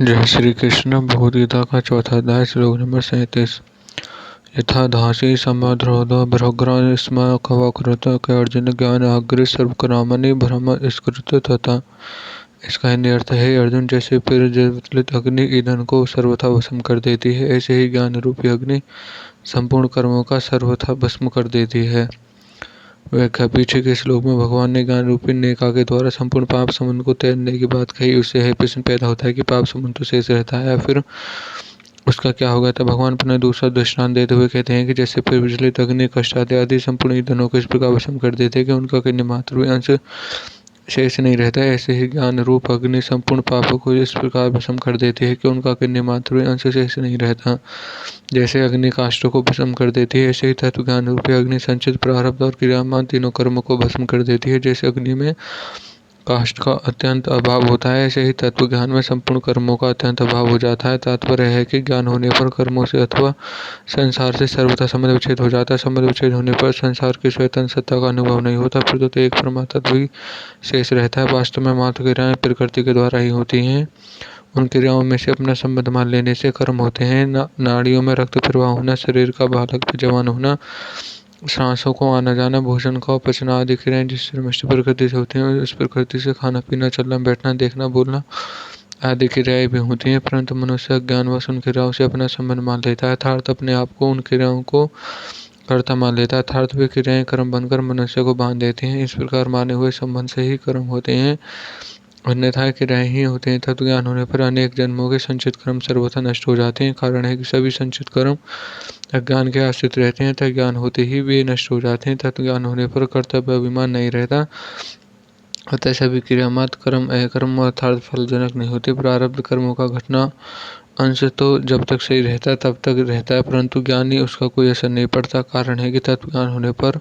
जय श्री कृष्ण। भगवद गीता का चौथा अध्याय श्लोक नंबर 37। यथा धासी समाधरोधो भ्रग्र स्म खवकृत के अर्जुन ज्ञान अग्र सर्वकामनि ब्रह्म स्कृत तथा। इसका हिंदी अर्थ है, अर्जुन जैसे प्रज्वलित अग्नि ईंधन को सर्वथा भस्म कर देती है, ऐसे ही ज्ञान रूपी अग्नि संपूर्ण कर्मों का सर्वथा भस्म कर देती है। व्याख्या। पीछे के श्लोक में भगवान ने ज्ञान रूपी नेका के द्वारा संपूर्ण पाप समुद्र को तैरने की बात कही। उससे यह प्रश्न पैदा होता है कि पाप समुद्र तो शेष रहता है या फिर उसका क्या होगा। तब भगवान पुनः दूसरा दृष्टांत देते हुए कहते हैं कि जैसे प्रज्वलित अग्नि कष्ट आदि संपूर्ण ईंधनों को इस प्रकार भस्म कर देते हैं कि उनका किन्हीं मात्र भी अंश शेष नहीं रहता है, ऐसे ही ज्ञान रूप अग्नि संपूर्ण पापों को इस प्रकार भस्म कर देती है कि उनका किन्हीं मात्र भी अंश शेष नहीं रहता। जैसे अग्नि काष्ठ को भस्म कर देती है, ऐसे ही तत्व ज्ञान रूपी अग्नि संचित प्रारब्ध और क्रियामान तीनों कर्मों को भस्म कर देती है। जैसे अग्नि में काष्ठ का अत्यंत अभाव होता है, ऐसे ही तत्व ज्ञान में संपूर्ण कर्मों का अत्यंत अभाव हो जाता है। तात्पर्य है कि ज्ञान होने पर कर्मों से अथवा संसार से सर्वथा संबंध विच्छेद हो जाता है। संबंध विच्छेद होने पर संसार की स्वतंत्र सत्ता का अनुभव नहीं होता, फिर तो एक परमात्मा तत्व ही शेष रहता है। वास्तव में मात्र क्रियाएं प्रकृति के द्वारा ही होती हैं। उन क्रियाओं में से अपना संबंध मान लेने से कर्म होते हैं। नाड़ियों में रक्त प्रवाह होना, शरीर का बालक जवान होना, सांसों को आना जाना, भोजन का पचना आदि क्रियाएं जिस समष्टि प्रकृति से होती हैं, उस प्रकृति से खाना पीना, चलना बैठना, देखना बोलना आदि क्रियाएं भी होती हैं। परंतु मनुष्य अज्ञानवश उन क्रियाओं से अपना संबंध मान लेता है, अर्थात अपने आप को उन क्रियाओं को कर्ता मान लेता है, अर्थात वे क्रियाएं कर्म बनकर मनुष्य को बांध देते हैं। इस प्रकार माने हुए संबंध से ही कर्म होते हैं, अन्यथा क्रियाएं ही होते हैं। तत्व ज्ञान होने पर अनेक जन्मों के संचित कर्म सर्वथा नष्ट हो जाते हैं। कारण है कि सभी संचित कर्म अज्ञान के आश्रित रहते हैं, तथा ज्ञान होते ही वे नष्ट हो जाते हैं। तत्व ज्ञान होने पर कर्तव्य अभिमान नहीं रहता, अतः सभी क्रियामात्र कर्म अकर्म अर्थात फलजनक नहीं होते। प्रारब्ध कर्मों का घटना अंश तो जब तक सही रहता है तब तक रहता है, परंतु ज्ञान ही उसका कोई असर नहीं पड़ता। कारण है कि तत्व ज्ञान होने पर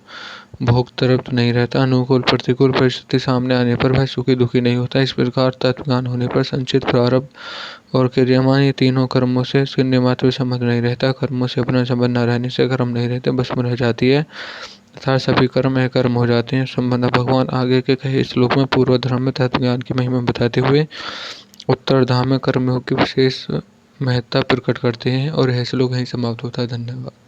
भोग तृप्त नहीं रहता, अनुकूल प्रतिकूल परिस्थिति सामने आने पर वह सुखी दुखी नहीं होता। इस प्रकार तत्व ज्ञान होने पर संचित प्रारब्ध और क्रियामान ये तीनों कर्मों से शून्य मात्र भी संबंध नहीं रहता। कर्मों से अपना संबंध न रहने से कर्म नहीं रहते, भस्म रह जाती है, तथा सभी कर्म अकर्म हो जाते हैं। संबंध भगवान आगे के कहे श्लोक में पूर्वधर्म में तत्व ज्ञान की महिमा बताते हुए उत्तरधाम में कर्मयोग की विशेष महत्ता प्रकट करते हैं। और यह श्लोक यहीं समाप्त होता है। धन्यवाद।